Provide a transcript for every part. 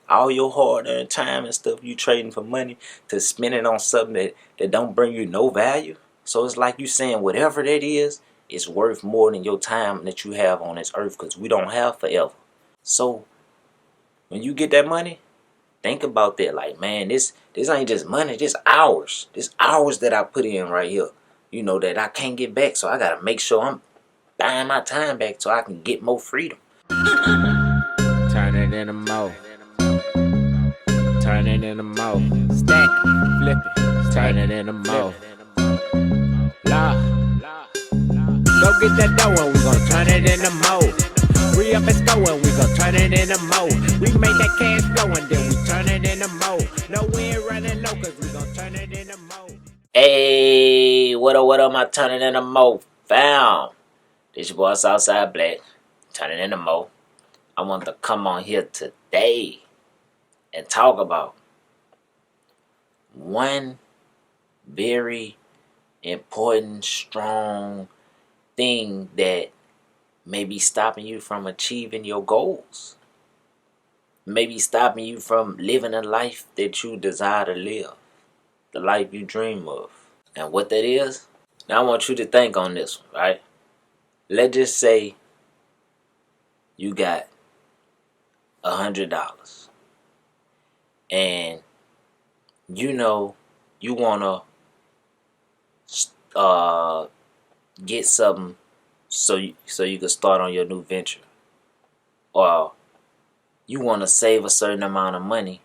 All your hard-earned time and stuff you trading for money to spend it on something that don't bring you no value. So it's like you saying whatever that is, it's worth more than your time that you have on this earth, because we don't have forever. So when you get that money, think about that. Like, man, this ain't just money. This hours. This hours that I put in right here. That I can't get back. So I gotta make sure I'm buying my time back so I can get more freedom. Turn it into mo. Turn it into mo. Stack, flip it. Turn it into mo. La. Go get that dough and we gon' turn it into mo. Free up and go and we gon' turn it into mo. We make that cash flow and then we turn it into mo. No, we ain't running low cause we gon' turn it into mo. Hey, what up, my turning into mo found? This your boy Southside Black, turning into mo. I want to come on here today and talk about one very important, strong thing that may be stopping you from achieving your goals. Maybe stopping you from living a life that you desire to live. The life you dream of. And what that is? Now I want you to think on this one, right? Let's just say you got $100. And you wanna get something so you can start on your new venture. Or you wanna save a certain amount of money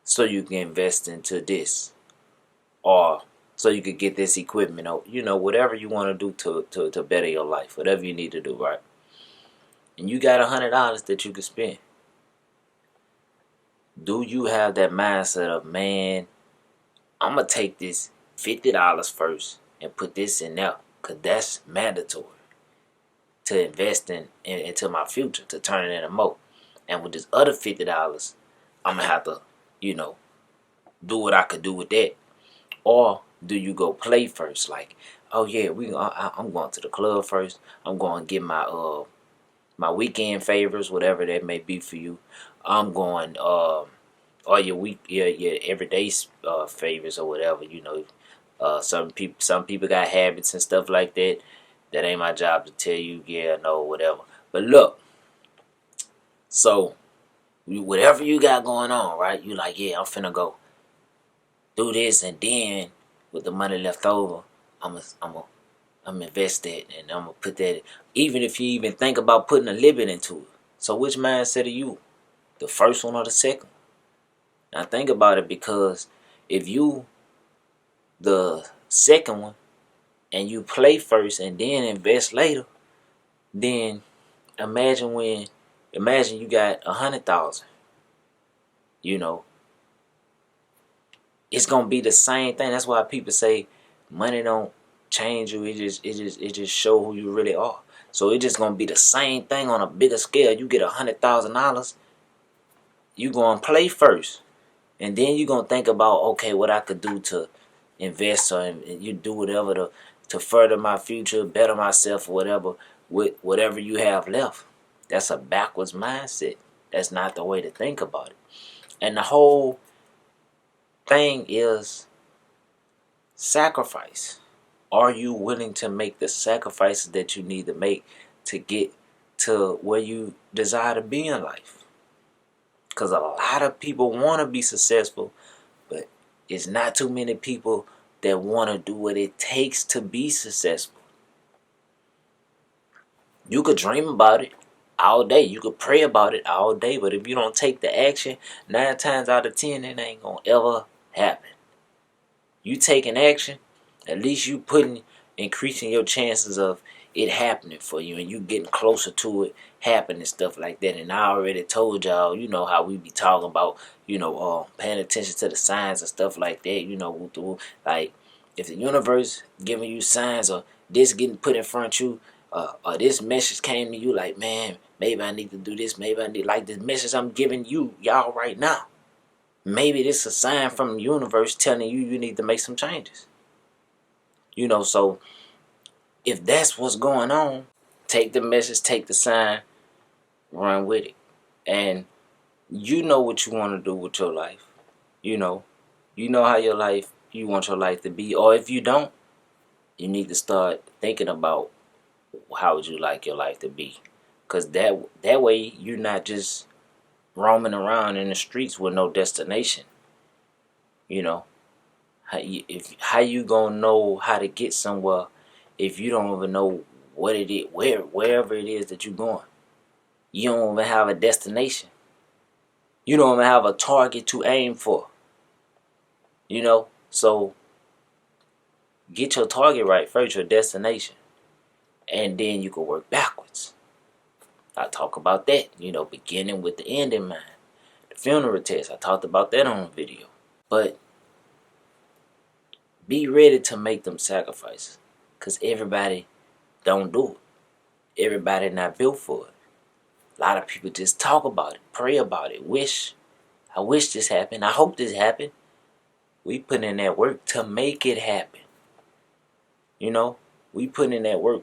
so you can invest into this. Or so you could get this equipment, or whatever you want to do to better your life, whatever you need to do, right? And you got $100 that you can spend. Do you have that mindset of, man, I'm gonna take this $50 first and put this in there, cause that's mandatory to invest into my future, to turn it into more. And with this other $50, I'm gonna have to, do what I could do with that. Or do you go play first? Like, oh yeah, I'm going to the club first. I'm going to get my weekend favors, whatever that may be for you. I'm going or your everyday favors or whatever. Some people got habits and stuff like that. That ain't my job to tell you, yeah, no, whatever. But look, so whatever you got going on, right? You like, yeah, I'm finna go do this, and then with the money left over, I'm invest that, and I'm gonna put that. Even if you even think about putting a limit into it. So which mindset are you? The first one or the second? Now think about it, because if you the second one and you play first and then invest later, then imagine you got 100,000. It's gonna be the same thing. That's why people say money don't change you. It just show who you really are. So it's just gonna be the same thing on a bigger scale. You get $100,000, you gonna play first, and then you gonna think about, okay, what I could do to invest, or and you do whatever to further my future, better myself, or whatever, with whatever you have left. That's a backwards mindset. That's not the way to think about it. And the whole thing is sacrifice. Are you willing to make the sacrifices that you need to make to get to where you desire to be in life? Because a lot of people want to be successful, but it's not too many people that want to do what it takes to be successful. You could dream about it all day. You could pray about it all day, but if you don't take the action, 9 times out of 10, it ain't going to ever happen. You taking action, at least you increasing your chances of it happening for you, and you getting closer to it happening, stuff like that. And I already told y'all, how we be talking about, paying attention to the signs and stuff like that. Like, if the universe giving you signs, or this getting put in front of you, or this message came to you, like, man, maybe I need to do this, maybe I need, like the message I'm giving y'all right now. Maybe this is a sign from the universe telling you need to make some changes. So if that's what's going on, take the message, take the sign, run with it. And You know what you want to do with your life. You know how you want your life to be. Or if you don't, you need to start thinking about how would you like your life to be. Because that way you're not just roaming around in the streets with no destination. You know, how you gonna know how to get somewhere if you don't even know what it is, wherever it is that you're going. You don't even have a destination. You don't even have a target to aim for. So get your target right first, your destination, and then you can work backwards. I talk about that, beginning with the end in mind. The funeral test, I talked about that on a video. But be ready to make them sacrifices, because everybody don't do it. Everybody not built for it. A lot of people just talk about it, pray about it, I wish this happened, I hope this happened. We put in that work to make it happen. We put in that work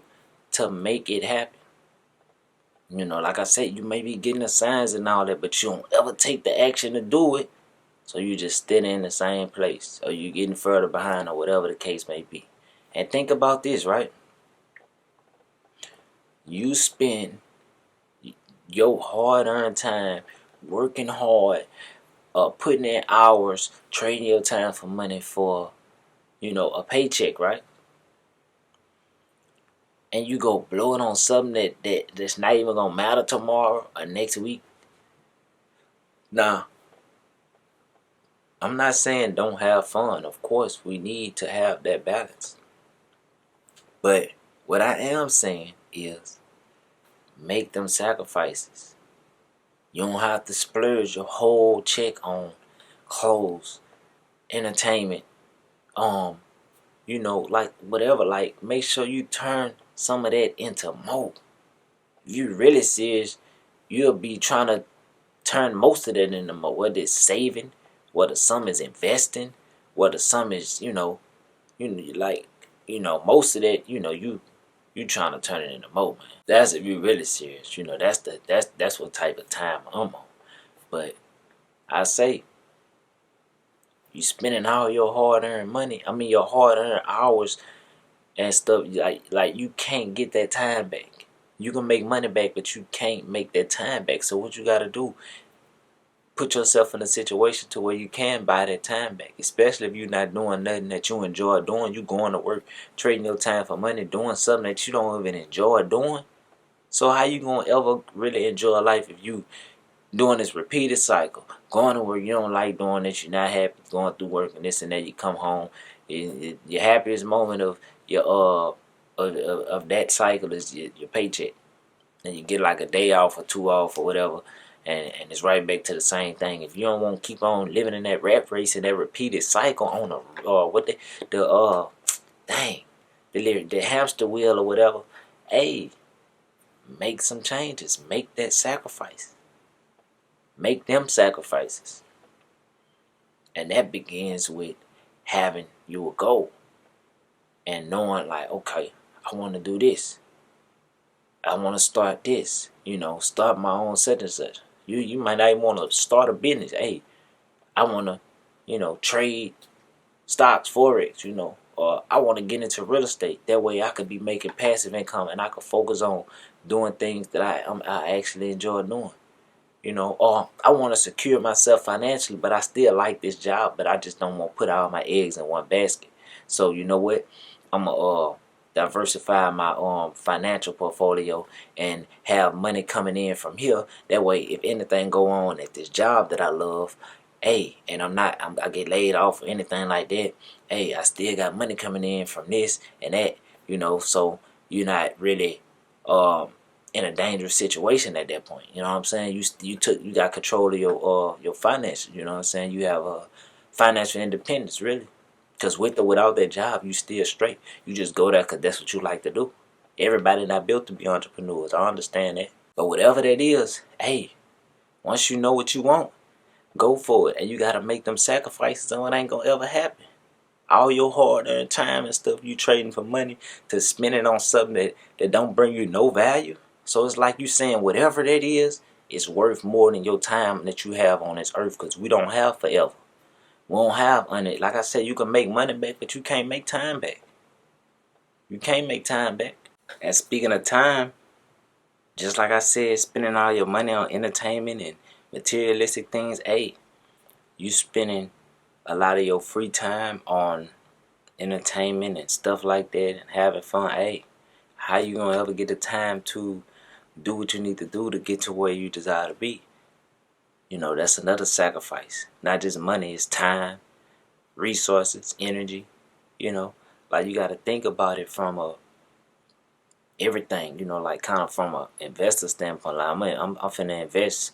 to make it happen. Like I said, you may be getting the signs and all that, but you don't ever take the action to do it. So you just standing in the same place, or you getting further behind, or whatever the case may be. And think about this, right? You spend your hard-earned time working hard, putting in hours, trading your time for money for, a paycheck, right? And you go blow it on something that's not even gonna matter tomorrow or next week. Now, I'm not saying don't have fun. Of course, we need to have that balance. But what I am saying is make them sacrifices. You don't have to splurge your whole check on clothes, entertainment, like whatever. Like, make sure you turn some of that into more. If you're really serious, you'll be trying to turn most of that into more. Whether it's saving, whether some is investing, whether some is, most of that, you trying to turn it into more, man. That's if you're really serious. That's what type of time I'm on. But I say, you spending all your hard-earned money. Your hard-earned hours and stuff. Like you can't get that time back. You can make money back, but you can't make that time back. So what you got to do? Put yourself in a situation to where you can buy that time back. Especially if you're not doing nothing that you enjoy doing. You going to work, trading your time for money, doing something that you don't even enjoy doing. So how you gonna ever really enjoy life if you doing this repeated cycle? Going to work, you don't like doing it, you're not happy, going through work and this and that, you come home. Your happiest moment of your of that cycle is your paycheck. And you get like a day off or 2 off or whatever. And it's right back to the same thing. If you don't want to keep on living in that rat race and that repeated cycle on the hamster wheel or whatever, hey, make some changes. Make that sacrifice. Make them sacrifices. And that begins with having you a goal and knowing like, okay, I want to do this. I want to start this. Start my own such and such. You might not even want to start a business. Hey, I want to, trade stocks, forex, or I want to get into real estate. That way I could be making passive income and I could focus on doing things that I actually enjoy doing. Or I want to secure myself financially, but I still like this job, but I just don't want to put all my eggs in one basket. So you know what? I'm going to diversify my financial portfolio and have money coming in from here. That way, if anything go on at this job that I love, hey, and I get laid off or anything like that, hey, I still got money coming in from this and that, so you're not really in a dangerous situation at that point. You know what I'm saying? You got control of your finances. You know what I'm saying? You have financial independence, really. Because with or without that job, you still straight. You just go there because that's what you like to do. Everybody not built to be entrepreneurs. I understand that. But whatever that is, hey, once you know what you want, go for it. And you got to make them sacrifices or it ain't going to ever happen. All your hard-earned time and stuff you trading for money to spend it on something that don't bring you no value. So it's like you saying whatever that is, it's worth more than your time that you have on this earth, because we don't have forever. We don't have it. Like I said, you can make money back, but you can't make time back. You can't make time back. And speaking of time, just like I said, spending all your money on entertainment and materialistic things, hey, you spending a lot of your free time on entertainment and stuff like that and having fun. Hey, how you gonna ever get the time to do what you need to do to get to where you desire to be? You know, that's another sacrifice. Not just money, it's time, resources, energy. You know, like you got to think about it from everything. You know, like kind of from a investor standpoint. Like I'm finna invest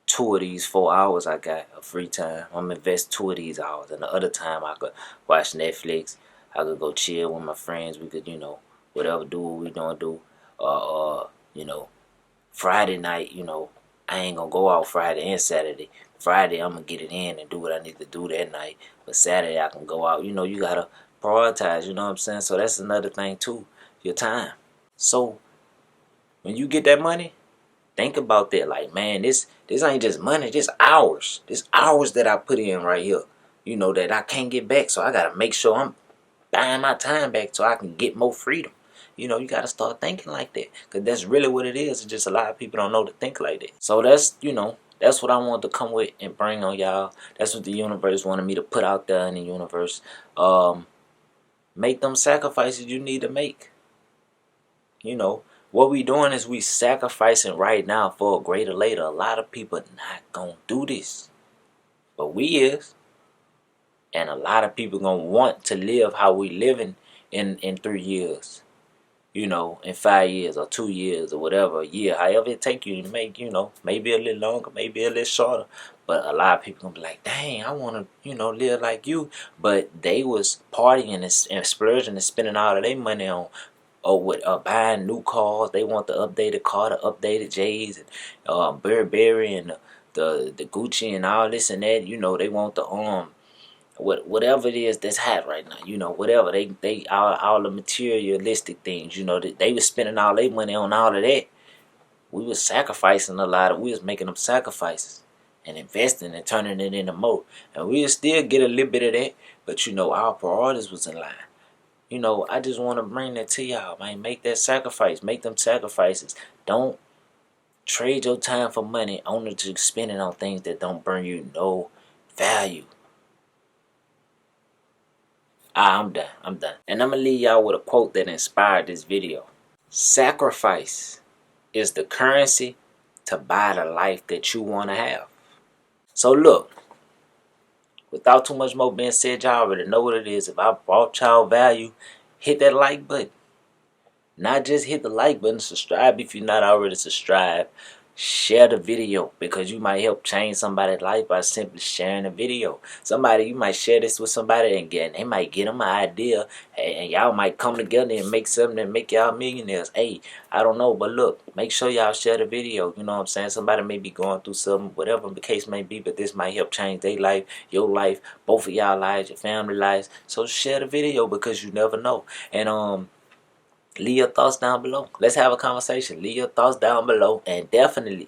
2 of these 4 hours I got of free time. I'm gonna invest 2 of these hours, and the other time I could watch Netflix. I could go chill with my friends. We could, you know, whatever, do what we gonna do. You know, Friday night, you know, I ain't gonna go out Friday and Saturday. Friday, I'm gonna get it in and do what I need to do that night. But Saturday, I can go out. You know, you gotta prioritize, you know what I'm saying? So that's another thing too, your time. So when you get that money, think about that. Like, man, this ain't just money, this hours. This hours that I put in right here, you know, that I can't get back. So I gotta make sure I'm buying my time back so I can get more freedom. You know, you got to start thinking like that, because that's really what it is. It's just a lot of people don't know to think like that. So that's, you know, that's what I wanted to come with and bring on y'all. That's what the universe wanted me to put out there in the universe. Make them sacrifices you need to make. You know, what we doing is we sacrificing right now for a greater later. A lot of people not going to do this, but we is. And a lot of people going to want to live how we living in 3 years. You know, in 5 years or 2 years or whatever, a year, however it take you to make, you know, maybe a little longer, maybe a little shorter. But a lot of people gonna be like, dang, I want to, you know, live like you. But they was partying and splurging and spending all of their money on, or buying new cars. They want the updated car, the updated J's, and Burberry and the Gucci and all this and that. You know, they want the whatever it is that's hot right now, you know, whatever they all the materialistic things, you know, they was spending all their money on all of that. We was sacrificing a lot we was making them sacrifices and investing and turning it into more, and we'll still get a little bit of that, but you know, our priorities was in line. You know, I just want to bring that to y'all, man. Make that sacrifice, make them sacrifices. Don't trade your time for money only to spend it on things that don't bring you no value. I'm done. And I'm going to leave y'all with a quote that inspired this video. Sacrifice is the currency to buy the life that you want to have. So look, without too much more being said, y'all already know what it is. If I brought y'all value, hit that like button. Not just hit the like button, subscribe if you're not already subscribed. Share the video, because you might help change somebody's life by simply sharing the video. You might share this with somebody and they might get them an idea, and y'all might come together and make something that make y'all millionaires. Hey, I don't know, but look, make sure y'all share the video. You know what I'm saying? Somebody may be going through something, whatever the case may be, but this might help change their life, your life, both of y'all lives, your family lives. So share the video, because you never know. And leave your thoughts down below. Let's have a conversation. Leave your thoughts down below. And definitely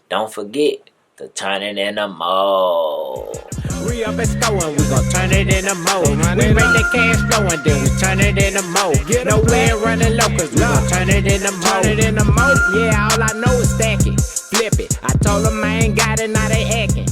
don't forget to turn it in the mode. We up and going, we gon' turn it in the mode. We make the cash flowing, then we turn it in the mode. No way running low, cause we gon' turn it in the mode. Yeah, all I know is stack it, flip it. I told them I ain't got it, now they acting.